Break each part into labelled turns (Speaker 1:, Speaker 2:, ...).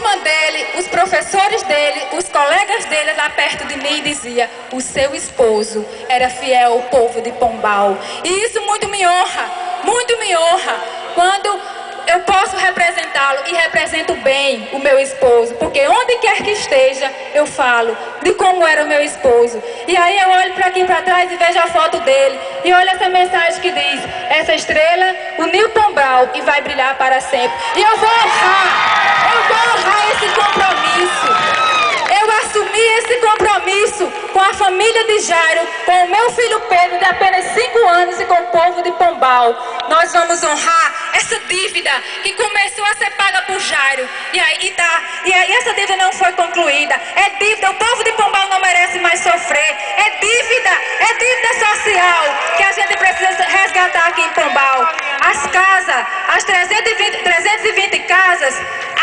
Speaker 1: turma dele, os professores dele, os colegas dele lá perto de mim dizia: o seu esposo era fiel ao povo de Pombal. E isso muito me honra quando eu posso representá-lo e represento bem o meu esposo, porque onde quer que esteja eu falo de como era o meu esposo. E aí eu olho para aqui para trás e vejo a foto dele e olho essa mensagem que diz: essa estrela uniu Pombal e vai brilhar para sempre. E eu vou honrar esse compromisso. Eu assumi esse compromisso com a família de Jairo, com o meu filho Pedro, de apenas 5 anos, e com o povo de Pombal. Nós vamos honrar essa dívida que começou a ser paga por Jairo. E aí essa dívida não foi concluída. É dívida, o povo de Pombal não merece mais sofrer. É dívida social que a gente precisa resgatar aqui em Pombal. As casas, as 320 casas,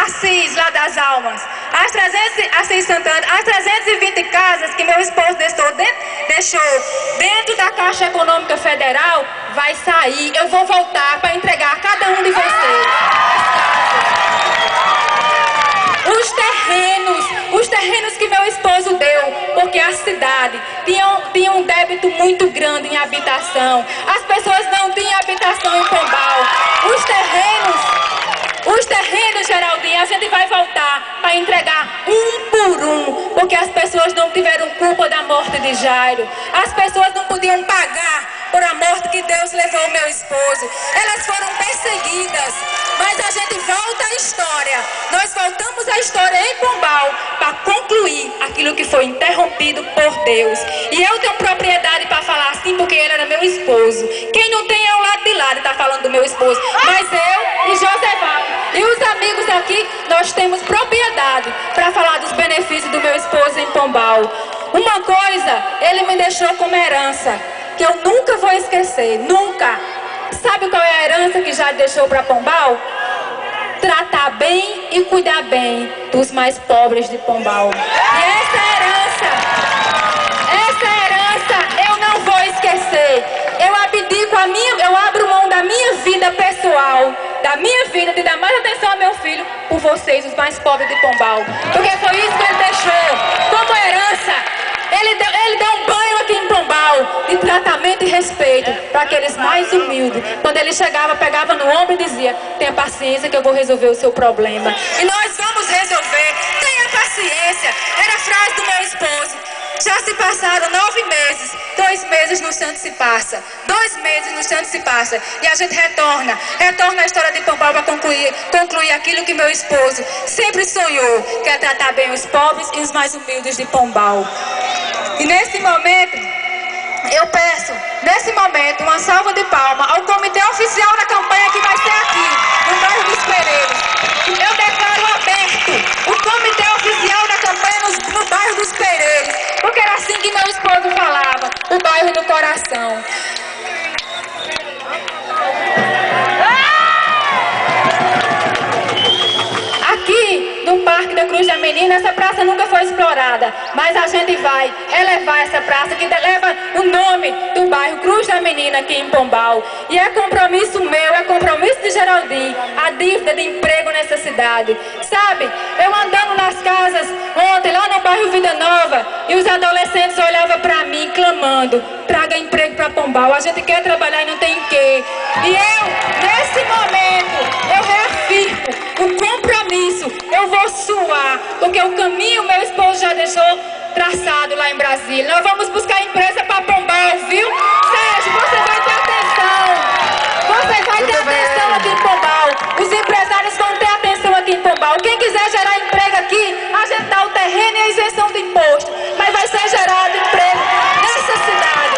Speaker 1: Assis, lá das Almas, Assis Santana, as 320 casas que meu esposo deixou dentro da Caixa Econômica Federal, vai sair. Eu vou voltar para entregar a cada um de vocês os terrenos que meu esposo deu, porque a cidade tinha um débito muito grande em habitação. As pessoas não tinham habitação em Pombal. Os terrenos, Geraldinho, a gente vai voltar para entregar um por um, porque as pessoas não tiveram culpa da morte de Jairo. As pessoas não podiam pagar por a morte que Deus levou ao meu esposo. Elas foram perseguidas, mas a gente volta à história. Nós voltamos à história em Pombal para concluir aquilo que foi interrompido por Deus. E eu tenho propriedade para falar assim, porque ele era meu esposo. Quem não tem é o lado de lá de estar falando do meu esposo. Mas eu e Josevaldo e os amigos aqui, nós temos propriedade para falar dos benefícios do meu esposo em Pombal. Uma coisa ele me deixou como herança, que eu nunca vou esquecer, nunca. Sabe qual é a herança que já deixou para Pombal? Tratar bem e cuidar bem dos mais pobres de Pombal. E essa herança eu não vou esquecer. Eu abro mão da minha vida pessoal, da minha vida, de dar mais atenção ao meu filho, por vocês, os mais pobres de Pombal. Porque foi isso que ele deixou como herança. Ele deu um banho aqui em Pombal de tratamento e respeito para aqueles mais humildes. Quando ele chegava, pegava no ombro e dizia: tenha paciência que eu vou resolver o seu problema. E nós vamos resolver. Tenha paciência. Era a frase do meu esposo. Já se passaram 9 meses. 2 meses no instante se passa. 2 meses no instante se passa. E a gente retorna a história de Pombal para concluir aquilo que meu esposo sempre sonhou, que é tratar bem os pobres e os mais humildes de Pombal. E nesse momento, eu peço, uma salva de palmas ao comitê oficial da campanha que vai ser aqui, no bairro dos Pereiros. Eu declaro aberto o comitê oficial da campanha no bairro dos Pereiros, porque era assim que meu esposo falava, o bairro do coração. Aqui no Parque da Cruz da Menina, essa praça nunca foi explorada, mas a gente vai elevar essa praça que leva o nome do bairro Cruz da Menina aqui em Pombal. E é compromisso meu, é compromisso de Geraldinho, a dívida de emprego nessa cidade. Sabe, eu andando nas casas ontem, lá no bairro Vida Nova, e os adolescentes olhavam para mim clamando: traga emprego para Pombal, a gente quer trabalhar e não tem quê. E eu, nesse momento, eu reafirmo o compromisso. Eu vou suar, porque o caminho meu esposo já deixou traçado lá em Brasília. Nós vamos buscar empresa para Pombal, viu? Sérgio, você vai ter atenção. Você vai ter atenção aqui em Pombal. Os empresários vão ter atenção aqui em Pombal. Quem quiser gerar emprego aqui, a gente dá o terreno e a isenção de imposto. Mas vai ser gerado emprego nessa cidade.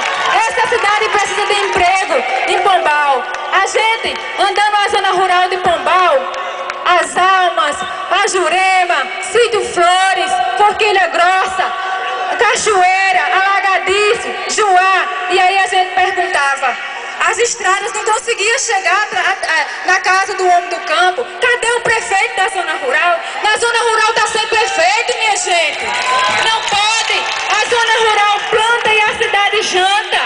Speaker 1: Essa cidade precisa de emprego em Pombal. A gente, andando na zona rural de Pombal, As Almas, a Jurema, Sítio Flores, Forquilha Grossa, Cachoeira, Alagadiço, Juá. E aí a gente perguntava, as estradas não conseguiam chegar na casa do homem do campo. Cadê o prefeito da zona rural? Na zona rural está sem prefeito, minha gente. Não pode. A zona rural planta e a cidade janta.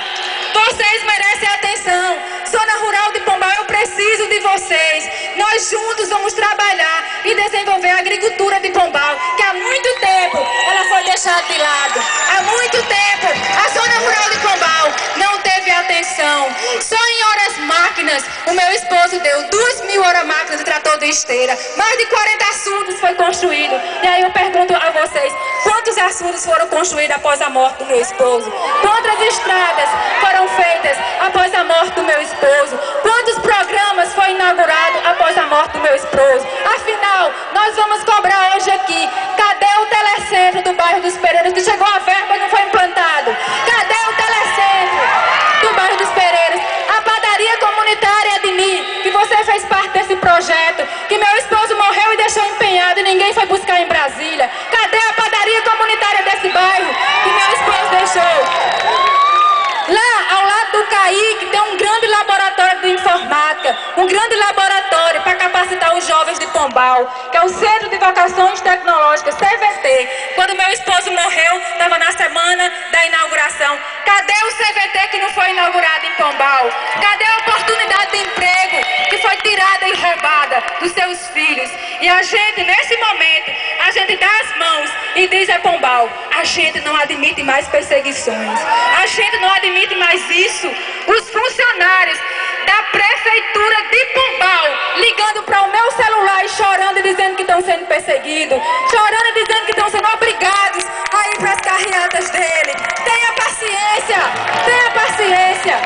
Speaker 1: Vocês merecem atenção. Zona rural de Pombal, eu preciso de vocês. vocês. Nós juntos vamos trabalhar e desenvolver a agricultura de Pombal, que há muito tempo ela foi deixada de lado. Há muito tempo a zona rural de Pombal não teve atenção. Só em horas máquinas o meu esposo deu 2.000 horas máquinas de trator de esteira. Mais de 40 açudes foi construído. E aí eu pergunto a vocês, quantos açudes foram construídos após a morte do meu esposo? Quantas estradas foram feitas após a morte do meu esposo? Quantos programas foram inaugurados após a morte do meu esposo? Afinal, nós vamos cobrar hoje aqui. Cadê o telecentro do bairro dos Pereiros, que chegou a verba e não foi implantado? Cadê o telecentro do bairro dos Pereiros? A padaria comunitária Adni, que você fez parte desse projeto, que meu esposo morreu e deixou empenhado e ninguém foi buscar em Brasília. Cadê a padaria comunitária desse bairro, que meu esposo deixou? Lá, ao lado do CAIC, tem um grande laboratório de informática, um grande laboratório para capacitar os jovens de Pombal, que é o Centro de Vocações Tecnológicas, CVT. Quando meu esposo morreu, estava na semana da inauguração. Cadê o CVT que não foi inaugurado em Pombal? Cadê a oportunidade de emprego que foi tirada e roubada dos seus filhos? E a gente, nesse momento, a gente dá as mãos e diz a Pombal, a gente não admite mais perseguições. A gente não admite mais isso. Os funcionários da prefeitura de Pombal ligando para o meu celular e chorando e dizendo que estão sendo perseguidos, chorando e dizendo que estão sendo obrigados a ir para as carreatas dele. Tenha paciência, tenha paciência.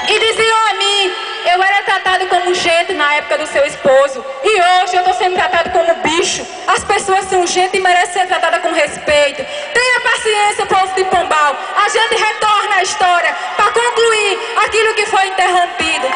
Speaker 1: E diziam a mim, eu era tratado como gente na época do seu esposo, e hoje eu estou sendo tratado como bicho. As pessoas são gente e merecem ser tratadas com respeito. Tenha paciência, povo de Pombal. A gente retorna à história para concluir aquilo que foi interrompido.